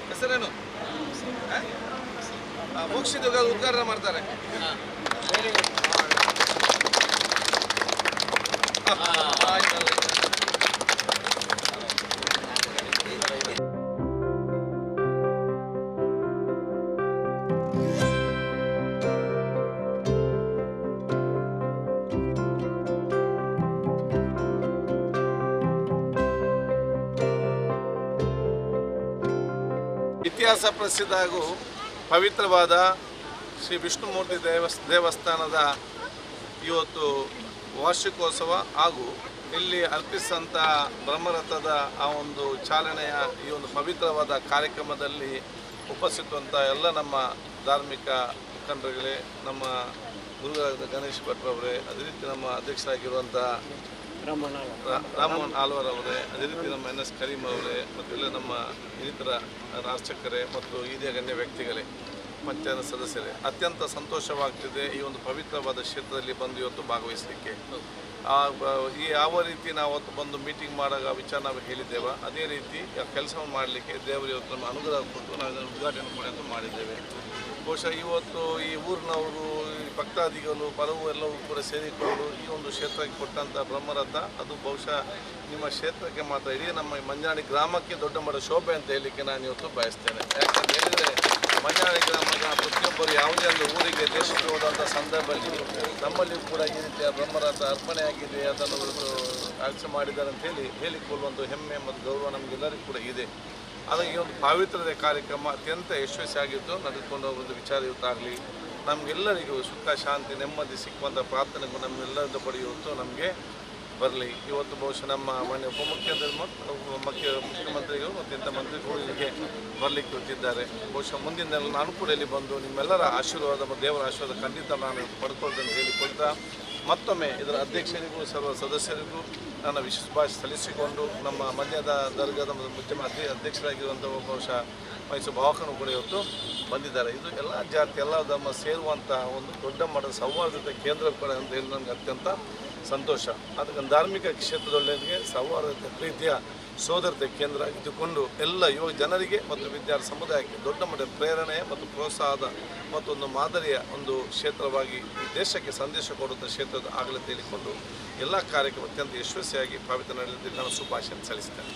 ಹೆಸರೇನು ಮೋಕ್ಷಿತ ಉದ್ಘಾಟನೆ ಮಾಡ್ತಾರೆ. ಇತಿಹಾಸ ಪ್ರಸಿದ್ಧ ಹಾಗೂ ಪವಿತ್ರವಾದ ಶ್ರೀ ವಿಷ್ಣುಮೂರ್ತಿ ದೇವಸ್ಥಾನದ ಇವತ್ತು ವಾರ್ಷಿಕೋತ್ಸವ ಹಾಗೂ ಇಲ್ಲಿ ಅರ್ಪಿಸಿದಂಥ ಬ್ರಹ್ಮರಥದ ಆ ಒಂದು ಚಾಲನೆಯ ಈ ಒಂದು ಪವಿತ್ರವಾದ ಕಾರ್ಯಕ್ರಮದಲ್ಲಿ ಉಪಸ್ಥಿತವಂಥ ಎಲ್ಲ ನಮ್ಮ ಧಾರ್ಮಿಕ ಮುಖಂಡರುಗಳೇ, ನಮ್ಮ ಗುರುಗಳಾದ ಗಣೇಶ್ ಭಟ್ರವರೇ, ಅದೇ ರೀತಿ ನಮ್ಮ ಅಧ್ಯಕ್ಷರಾಗಿರುವಂಥ ರಾಮಮೋಹನ್ ಆಳ್ವಾರ್ ಅವರೇ, ಅದೇ ರೀತಿ ನಮ್ಮ NS ಕರೀಂ ಅವರೇ, ಮತ್ತು ಎಲ್ಲ ನಮ್ಮ ಇನ್ನಿತರ ಅರ್ಚಕರೇ ಮತ್ತು ಹಿರಿಯ ಗಣ್ಯ ವ್ಯಕ್ತಿಗಳೇ, ಪಂಚಾಯತ್ ಸದಸ್ಯರೇ, ಅತ್ಯಂತ ಸಂತೋಷವಾಗ್ತಿದೆ ಈ ಒಂದು ಪವಿತ್ರವಾದ ಕ್ಷೇತ್ರದಲ್ಲಿ ಬಂದು ಇವತ್ತು ಭಾಗವಹಿಸಲಿಕ್ಕೆ. ಯಾವ ರೀತಿ ನಾವು ಅವತ್ತು ಬಂದು ಮೀಟಿಂಗ್ ಮಾಡುವಾಗ ವಿಚಾರ ನಾವು ಹೇಳಿದ್ದೇವೆ, ಅದೇ ರೀತಿ ಕೆಲಸವನ್ನು ಮಾಡಲಿಕ್ಕೆ ದೇವರು ಇವತ್ತು ನಮ್ಮ ಅನುಗ್ರಹ ಕೊಟ್ಟು ನಾವು ಇದನ್ನು ಉದ್ಘಾಟನೆ ಕೂಡ ಮಾಡಿದ್ದೇವೆ. ಬಹುಶಃ ಇವತ್ತು ಈ ಊರಿನವರು, ಭಕ್ತಾದಿಗಳು, ಪರವು ಎಲ್ಲವೂ ಕೂಡ ಸೇರಿಕೊಂಡು ಈ ಒಂದು ಕ್ಷೇತ್ರಕ್ಕೆ ಕೊಟ್ಟಂಥ ಬ್ರಹ್ಮರಥ, ಅದು ಬಹುಶಃ ನಿಮ್ಮ ಕ್ಷೇತ್ರಕ್ಕೆ ಮಾತ್ರ ಇಡೀ ನಮ್ಮ ಮಂಜಾಣಿ ಗ್ರಾಮಕ್ಕೆ ದೊಡ್ಡ ಮಟ್ಟ ಶೋಭೆ ಅಂತ ಹೇಳಲಿಕ್ಕೆ ನಾನು ಇವತ್ತು ಬಯಸ್ತೇನೆ. ಯಾಕಂತ ಹೇಳಿದರೆ ಮಂಜಾಣಿ ಗ್ರಾಮದ ಪ್ರತಿಯೊಬ್ಬರು ಯಾವುದೇ ಒಂದು ಊರಿಗೆ ದೇಶಕ್ಕೆ ಹೋದಂಥ ಸಂದರ್ಭದಲ್ಲಿ ನಮ್ಮಲ್ಲಿಯೂ ಕೂಡ ಈ ರೀತಿಯ ಬ್ರಹ್ಮರಥ ಅರ್ಪಣೆಯಾಗಿದೆ, ಅದನ್ನು ಆಚರಣೆ ಮಾಡಿದ್ದಾರೆ ಅಂತೇಳಿ ಹೇಳಿಕೊಳ್ಳುವಂಥ ಹೆಮ್ಮೆ ಮತ್ತು ಗೌರವ ನಮಗೆಲ್ಲರಿಗೂ ಕೂಡ ಇದೆ. ಹಾಗಾಗಿ ಈ ಒಂದು ಪಾವಿತ್ರ್ಯದ ಕಾರ್ಯಕ್ರಮ ಅತ್ಯಂತ ಯಶಸ್ವಿಯಾಗಿದ್ದು ನಡೆದುಕೊಂಡು ಹೋಗುವಂಥ ವಿಚಾರ ಇವತ್ತಾಗಲಿ ನಮಗೆಲ್ಲರಿಗೂ ಸುಖ, ಶಾಂತಿ, ನೆಮ್ಮದಿ ಸಿಕ್ಕುವಂಥ ಪ್ರಾರ್ಥನೆಗಳು ನಮ್ಮೆಲ್ಲರಿಂದ ಪಡೆಯುವುದು ನಮಗೆ ಬರಲಿ. ಇವತ್ತು ಬಹುಶಃ ನಮ್ಮ ಮಾನ್ಯ ಮುಖ್ಯಮಂತ್ರಿಗಳು ಮತ್ತು ಇಂಥ ಮಂತ್ರಿಗಳು ಇಲ್ಲಿಗೆ ಬರಲಿಕ್ಕೆ ಹೊರಟಿದ್ದಾರೆ. ಬಹುಶಃ ಮುಂದಿನ ನಾನು ಕೂಡ ಇಲ್ಲಿ ಬಂದು ನಿಮ್ಮೆಲ್ಲರ ಆಶೀರ್ವಾದ ಮತ್ತು ದೇವರ ಆಶೀರ್ವಾದ ಖಂಡಿತ ನಾನು ಪಡ್ಕೊಳ್ತೇನೆ ಅಂತ ಹೇಳಿಕೊಳ್ತಾ, ಮತ್ತೊಮ್ಮೆ ಇದರ ಅಧ್ಯಕ್ಷರಿಗೂ ಸರ್ವ ಸದಸ್ಯರಿಗೂ ನನ್ನ ವಿಶೇಷ ಭಾಷೆ ಸಲ್ಲಿಸಿಕೊಂಡು ನಮ್ಮ ಮಂಡ್ಯದ ದರ್ಗಾದ ಅಧ್ಯಕ್ಷರಾಗಿರುವಂಥ ಬಹುಶಃ ಮೈಸೂರು ಭಾವಕನು ಕೂಡ ಇವತ್ತು ಬಂದಿದ್ದಾರೆ. ಇದು ಎಲ್ಲ ಜಾತಿ ಎಲ್ಲ ಧರ್ಮ ಸೇರುವಂಥ ಒಂದು ದೊಡ್ಡ ಮಟ್ಟದ ಸೌಹಾರ್ದತೆ ಕೇಂದ್ರ ಕೂಡ ಅಂತ ಹೇಳಿ ನನಗೆ ಅತ್ಯಂತ ಸಂತೋಷ. ಅದಕ್ಕೆ ಧಾರ್ಮಿಕ ಕ್ಷೇತ್ರದೊಳಗೆ ಸೌಹಾರ್ದತೆ, ಪ್ರೀತಿಯ, ಸೋದರತೆ ಕೇಂದ್ರ ಇದ್ದುಕೊಂಡು ಎಲ್ಲ ಯುವ ಜನರಿಗೆ ಮತ್ತು ವಿದ್ಯಾರ್ಥಿ ಸಮುದಾಯಕ್ಕೆ ದೊಡ್ಡ ಮಟ್ಟದ ಪ್ರೇರಣೆ ಮತ್ತು ಪ್ರೋತ್ಸಾಹದ ಮತ್ತೊಂದು ಮಾದರಿಯ ಒಂದು ಕ್ಷೇತ್ರವಾಗಿ ಈ ದೇಶಕ್ಕೆ ಸಂದೇಶ ಕೊಡುವಂಥ ಕ್ಷೇತ್ರದ ಆಗಲೇ ಹೇಳಿಕೊಂಡು ಎಲ್ಲ ಕಾರ್ಯಕ್ರಮ ಅತ್ಯಂತ ಯಶಸ್ವಿಯಾಗಿ ಪಾವಿತ್ರ ನಡೆದಿದ್ದು ನಾನು ಶುಭಾಶಯ ಸಲ್ಲಿಸ್ತೇನೆ.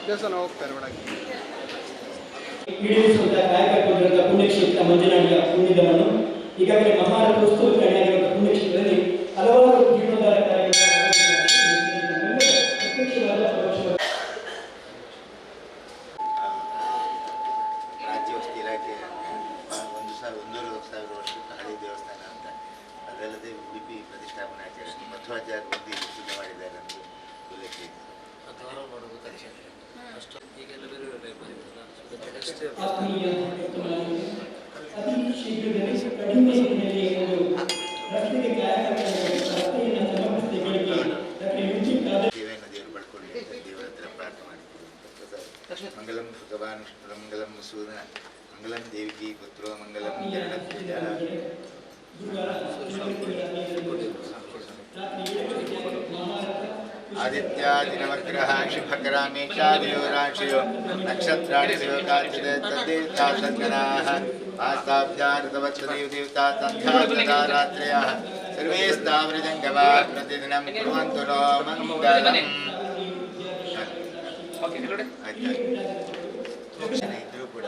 ದೇವಸ್ಥಾನ ಹೋಗ್ತಾರೆ ಒಳಗೆ ಈಡೇರಿಸುವಂತಹ ಕಾಯಕವಾಗಿರುವಂತಹ ಪುಣ್ಯಕ್ಷೇತ್ರ ಮಂಜನಾಡಿಯ ಪುಣ್ಯದವನ್ನು ಈಗಾಗಲೇ ಮಹಾರಥೋತ್ಸವಕ್ಕೆ ಪುಣ್ಯಕ್ಷೇತ್ರದಲ್ಲಿ ಹಲವಾರು ಜೀರ್ಣೋದ್ಧಾರ ರಾಜ್ಯ ವಸ್ತಿ ಇಲಾಖೆ 1,500 ವರ್ಷದ ಹಳೆಯ ದೇವಸ್ಥಾನ ಅಂತ, ಅದಲ್ಲದೆ ಉಡುಪಿ ಪ್ರತಿಷ್ಠಾಪನಾ ಆಚರಣೆ ಮಧ್ವಾಚಾರ್ಯ ಬಂದು ಶುದ್ಧ ಮಾಡಿದ್ದಾರೆ ಅಂತ ಉಲ್ಲೇಖ ಇದೆ. ದೇವೇನ ದೇವರು ಪಡ್ಕೊಳ್ಳಿ ಅಂತ ದೇವರ ಹತ್ರ ಪ್ರಾರ್ಥನೆ ಮಾಡಿ. ಮಂಗಲಂ ಭಗವಾನ್ ಮಂಗಲಂ ಸೂರ್ಯ ಮಂಗಲಂ ದೇವಿಕಿ ಪುತ್ರೋ ಮಂಗಲಂ ಆದಿತ್ಯಾದಿನವಗ್ರಹ ಶುಭಕರಾಮೇ ಚಾದಿಯೋ ರಾಶಿಯೋ ನಕ್ಷತ್ರಾಣಿ ಶಿವಕಾರ್ತಿದೆ ತದ್ದೇತಾಸಜ್ಜನಾಃ ಆಸ್ತಾಭ್ಯಾಋತವತ್ಸದೇವ ದೇವತಾ ತಂಧ್ಯಾರಾತ್ರಯಃ ಸರ್ವೇ ಸ್ಥಾವರಜಂಗಮಾ ಪ್ರತಿದಿನಂ ಕುರ್ವಂತು ನೋ ಮಂಗಲಂ. ಇದ್ರೂ ಕೂಡ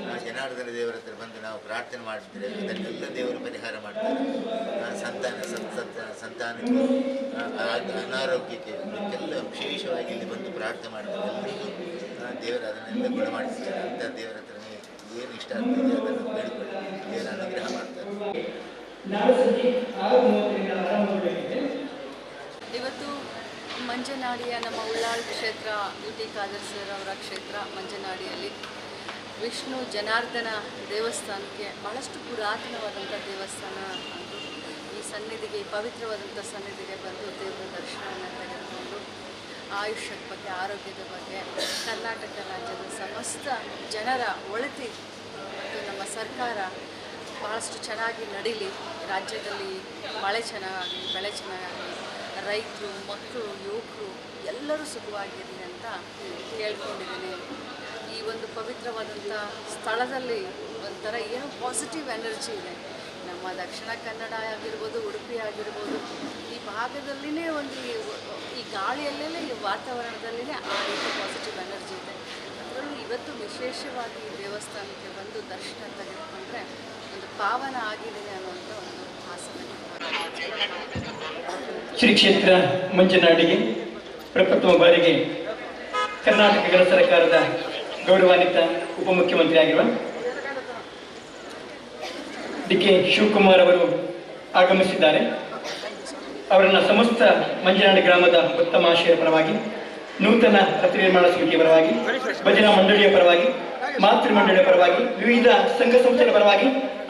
ನಾವು ಜನಾರ್ದನ ದೇವರ ಹತ್ರ ಬಂದು ನಾವು ಪ್ರಾರ್ಥನೆ ಮಾಡಿದ್ರೆ ಅದನ್ನೆಲ್ಲ ದೇವರು ಪರಿಹಾರ ಮಾಡ್ತಾರೆ. ಸಂತಾನಕ್ಕೆ, ಅನಾರೋಗ್ಯಕ್ಕೆ ಎಲ್ಲ ವಿಶೇಷವಾಗಿ ಇಲ್ಲಿ ಬಂದು ಪ್ರಾರ್ಥನೆ ಮಾಡ್ತಾರೆ. ಎಲ್ಲರಿಗೂ ದೇವರು ಅದನ್ನೆಲ್ಲ ಗುಣ ಮಾಡಿಸ್ತಾರೆ. ಅಂತ ದೇವರ ಹತ್ರನೇ ಏನು ಇಷ್ಟ ಆಗ್ತದೆ ಅದನ್ನು ಬೇಡಿಕೊಳ್ಳಿ, ದೇವರ ಅನುಗ್ರಹ ಮಾಡ್ತಾರೆ. ಇವತ್ತು ಮಂಜನಾಡಿಯ ನಮ್ಮ ಉಳ್ಳಾಳ್ ಕ್ಷೇತ್ರ ಯುಟಿ ಖಾದರ್ ಸರ್ ಅವರ ಕ್ಷೇತ್ರ ಮಂಜನಾಡಿಯಲ್ಲಿ ವಿಷ್ಣು ಜನಾರ್ದನ ದೇವಸ್ಥಾನಕ್ಕೆ ಬಹಳಷ್ಟು ಪುರಾತನವಾದಂಥ ದೇವಸ್ಥಾನ ಅಂದು ಈ ಸನ್ನಿಧಿಗೆ, ಈ ಪವಿತ್ರವಾದಂಥ ಸನ್ನಿಧಿಗೆ ಬಂದು ದೇವರ ದರ್ಶನವನ್ನು ತೆಗೆದುಕೊಂಡು ಆಯುಷ್ಯದ ಬಗ್ಗೆ, ಆರೋಗ್ಯದ ಬಗ್ಗೆ, ಕರ್ನಾಟಕ ರಾಜ್ಯದ ಸಮಸ್ತ ಜನರ ಒಳಿತಿ ಮತ್ತು ನಮ್ಮ ಸರ್ಕಾರ ಬಹಳಷ್ಟು ಚೆನ್ನಾಗಿ ನಡೀಲಿ, ರಾಜ್ಯದಲ್ಲಿ ಮಳೆ ಚೆನ್ನಾಗಾಗಲಿ, ಬೆಳೆ ಚೆನ್ನಾಗಾಗಲಿ, ರೈತರು, ಮಕ್ಕಳು, ಯುವಕರು ಎಲ್ಲರೂ ಸುಖವಾಗಿರಲಿ ಅಂತ ಕೇಳ್ಕೊಂಡಿದ್ದೀನಿ. ಈ ಒಂದು ಪವಿತ್ರವಾದಂಥ ಸ್ಥಳದಲ್ಲಿ ಒಂಥರ ಏನೋ ಪಾಸಿಟಿವ್ ಎನರ್ಜಿ ಇದೆ. ನಮ್ಮ ದಕ್ಷಿಣ ಕನ್ನಡ ಆಗಿರ್ಬೋದು, ಉಡುಪಿ ಆಗಿರ್ಬೋದು, ಈ ಭಾಗದಲ್ಲಿನೇ ಒಂದು ಈ ಗಾಳಿಯಲ್ಲೇ ಈ ವಾತಾವರಣದಲ್ಲಿನೇ ಆ ರೀತಿ ಪಾಸಿಟಿವ್ ಎನರ್ಜಿ ಇದೆ. ಅದರಲ್ಲೂ ಇವತ್ತು ವಿಶೇಷವಾಗಿ ಈ ದೇವಸ್ಥಾನಕ್ಕೆ ಬಂದು ದರ್ಶನ ತೆಗೆದುಕೊಂಡ್ರೆ ಒಂದು ಪಾವನ ಆಗಿದೆ ಅನ್ನುವಂಥ ಒಂದು ಆಸೆ. ಶ್ರೀ ಕ್ಷೇತ್ರ ಮಂಜನಾಡಿಗೆ ಪ್ರಪ್ರಥಮ ಬಾರಿಗೆ ಕರ್ನಾಟಕ ಸರ್ಕಾರದ ಗೌರವಾನ್ವಿತ ಉಪಮುಖ್ಯಮಂತ್ರಿ ಆಗಿರುವ ಡಿ.ಕೆ. ಶಿವಕುಮಾರ್ ಅವರು ಆಗಮಿಸಿದ್ದಾರೆ. ಅವರನ್ನು ಸಮಸ್ತ ಮಂಜನಾಡಿ ಗ್ರಾಮದ ಉತ್ತಮ ಆಶಯದ ಪರವಾಗಿ, ನೂತನ ರಥ ನಿರ್ಮಾಣ ಸಮಿತಿಯ ಪರವಾಗಿ, ಭಜನಾ ಮಂಡಳಿಯ ಪರವಾಗಿ, ಮಾತೃ ಮಂಡಳಿಯ ಪರವಾಗಿ, ವಿವಿಧ ಸಂಘ ಸಂಸ್ಥೆಗಳ ಪರವಾಗಿ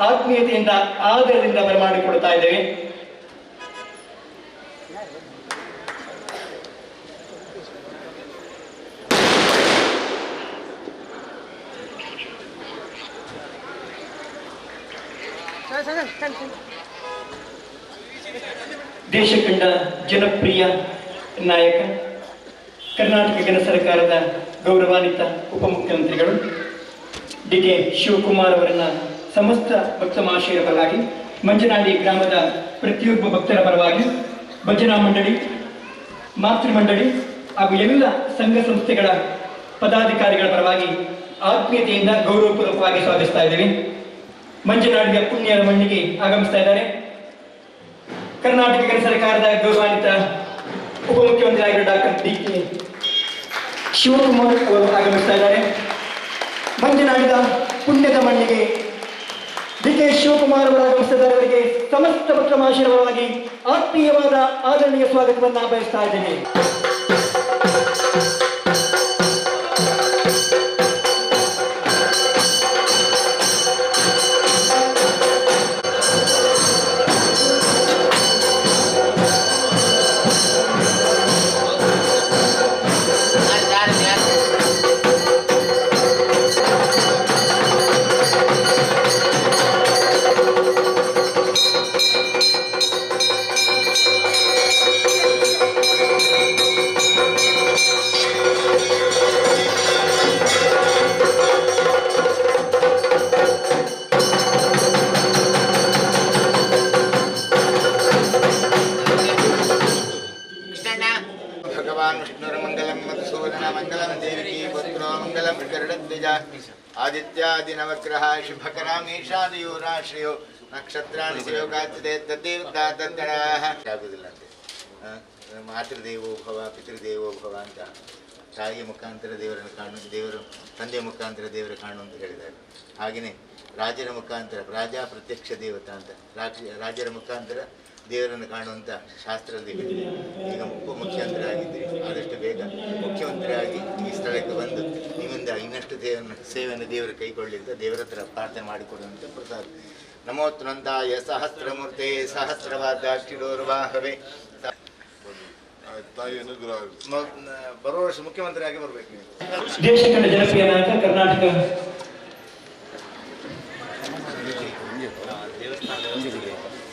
ಆತ್ಮೀಯತೆಯಿಂದ ಆದರದಿಂದ ಬರಮಾಡಿಕೊಡ್ತಾ ಇದ್ದೇವೆ. ದೇಶ ಕಂಡ ಜನಪ್ರಿಯ ನಾಯಕ, ಕರ್ನಾಟಕ ಸರ್ಕಾರದ ಗೌರವಾನ್ವಿತ ಉಪಮುಖ್ಯಮಂತ್ರಿಗಳು ಡಿ.ಕೆ. ಶಿವಕುಮಾರ್ ಅವರನ್ನ ಸಮಸ್ತ ಭಕ್ತ ಮಹಾಶಯರ ಪರವಾಗಿ, ಮಂಜನಾಡಿ ಗ್ರಾಮದ ಪ್ರತಿಯೊಬ್ಬ ಭಕ್ತರ ಪರವಾಗಿ, ಭಜನಾ ಮಂಡಳಿ, ಮಾತೃ ಮಂಡಳಿ ಹಾಗೂ ಎಲ್ಲ ಸಂಘ ಸಂಸ್ಥೆಗಳ ಪದಾಧಿಕಾರಿಗಳ ಪರವಾಗಿ ಆತ್ಮೀಯತೆಯಿಂದ ಗೌರವಪೂರ್ವಕವಾಗಿ ಸ್ವಾಗತಿಸ್ತಾ ಇದ್ದೇವೆ. ಮಂಜನಾಡಿಯ ಪುಣ್ಯದ ಮಣ್ಣಿಗೆ ಆಗಮಿಸ್ತಾ ಇದ್ದಾರೆ ಕರ್ನಾಟಕ ಸರ್ಕಾರದ ಗೌರವಾನ್ವಿತ ಉಪಮುಖ್ಯಮಂತ್ರಿ ಆಗಿರುವ ಡಾಕ್ಟರ್ ಡಿ.ಕೆ. ಶಿವಕುಮಾರ್ ಅವರು ಆಗಮಿಸ್ತಾ ಇದ್ದಾರೆ. ಮಂಜನಾಡಿದ ಪುಣ್ಯದ ಮಣ್ಣಿಗೆ ಡಿ.ಕೆ. ಶಿವಕುಮಾರ್ ಅವರು ಆಗಮಿಸ್ತಾ ಇದ್ದಾರೆ. ಅವರಿಗೆ ಸಮಸ್ತ ಭಕ್ತ ಮಹಾಶಯರವಾಗಿ ಆತ್ಮೀಯವಾದ ಆದರಣೀಯ ಸ್ವಾಗತವನ್ನು ಬಯಸ್ತಾ ಇದ್ದೇನೆ. भगवान विष्णुर्मंगलम मधुसूदन मंगलम देवी पुत्रो मंगलम गरुड़ध्वज आदित्यादि नवग्रह शुभकरामेशादियोराश्रयो नक्षत्राणि सेवकात्ते तद्देवतातद्गणाः ಆಗುವುದಿಲ್ಲ ಅಂತೆ. ಮಾತೃದೇವೋ ಭವ ಪಿತೃದೇವೋ ಭವ ಅಂತ ತಾಯಿಯ ಮುಖಾಂತರ ದೇವರನ್ನು ಕಾಣುವುದು, ದೇವರು ತಂದೆಯ ಮುಖಾಂತರ ದೇವರು ಕಾಣು ಅಂತ ಹೇಳಿದ್ದಾರೆ. ಹಾಗೆಯೇ ರಾಜರ ಮುಖಾಂತರ ರಾಜಾ ಪ್ರತ್ಯಕ್ಷ ದೇವತಾ ಅಂತ ರಾಜರ ಮುಖಾಂತರ ದೇವರನ್ನು ಕಾಣುವಂಥ ಶಾಸ್ತ್ರದಲ್ಲಿ ಈಗ ಉಪಮುಖ್ಯಮಂತ್ರಿ ಆಗಿದ್ದೀರಿ, ಆದಷ್ಟು ಬೇಗ ಮುಖ್ಯಮಂತ್ರಿಯಾಗಿ ಈ ಸ್ಥಳಕ್ಕೆ ಬಂದು ನಿಮ್ಮಿಂದ ಇನ್ನಷ್ಟು ಸೇವೆಯನ್ನು ದೇವರು ಕೈಗೊಳ್ಳಿ ಅಂತ ದೇವರ ಹತ್ರ ಪ್ರಾರ್ಥನೆ ಮಾಡಿಕೊಡುವಂಥ ಪ್ರಸಾದ. ನಮೋತ್ನಂದಾಯ ಸಹಸ್ರಮೂರ್ತೆ ಸಹಸ್ರವಾದಾಕ್ಷಿಡೋರ್ವಾಹವೇ. ಬರುವ ವರ್ಷ ಮುಖ್ಯಮಂತ್ರಿ ಆಗಿ ಬರಬೇಕು ನೀವು. ದೇಶ ಕಂಡ ಜನಪ್ರಿಯ ನಾಯಕ, ಕರ್ನಾಟಕ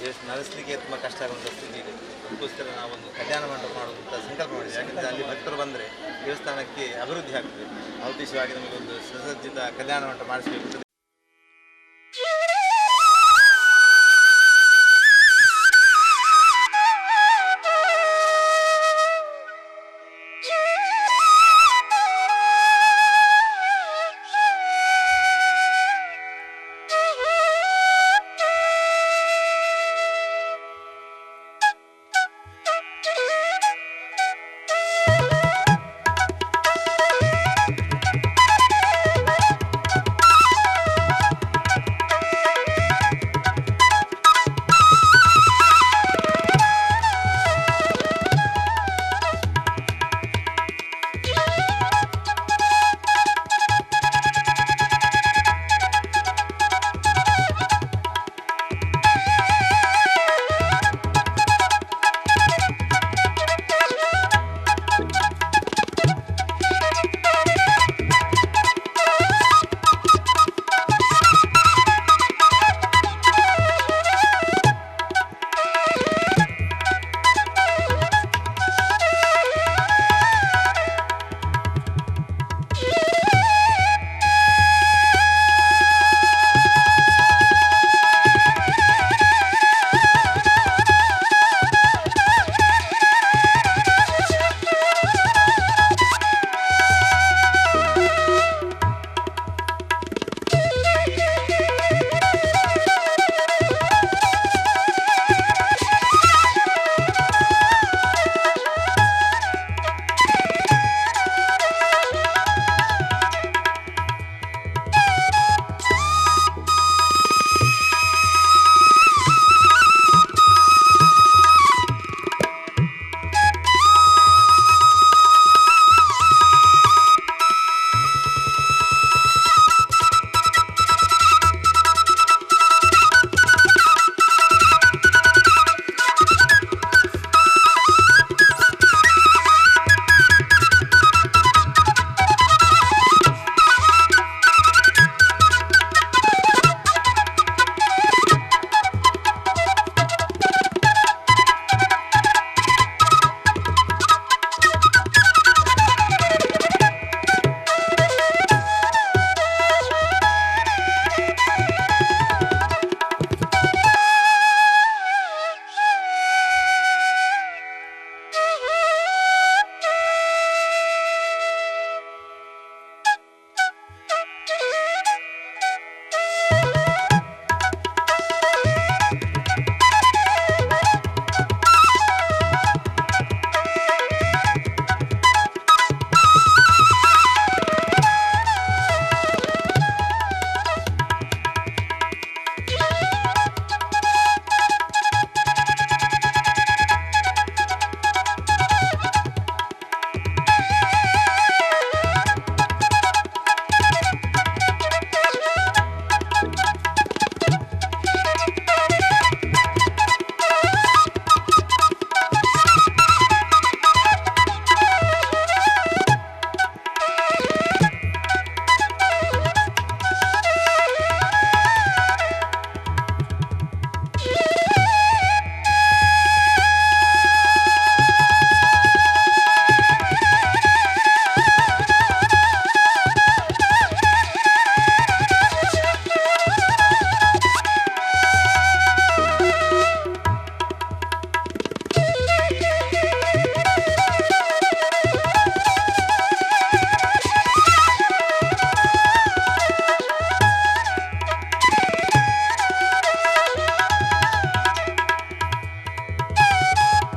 ದೇವಸ್ಥಾನ ನಡೆಸಲಿಕ್ಕೆ ತುಂಬ ಕಷ್ಟ ಆಗುವಂಥ ಸ್ಥಿತಿ ಇದೆ. ಅದಕ್ಕೋಸ್ಕರ ನಾವೊಂದು ಕಲ್ಯಾಣ ಮಂಟಪ ಮಾಡುವಂಥ ಸಂಕಲ್ಪ ಮಾಡಿದ್ವಿ. ಯಾಕಂದರೆ ಅಲ್ಲಿ ಭಕ್ತರು ಬಂದರೆ ದೇವಸ್ಥಾನಕ್ಕೆ ಅಭಿವೃದ್ಧಿ ಆಗ್ತದೆ. ಆ ಉದ್ದೇಶವಾಗಿ ನಮಗೊಂದು ಸುಸಜ್ಜಿತ ಕಲ್ಯಾಣ ಮಂಟಪ ಮಾಡಿಸಬೇಕು.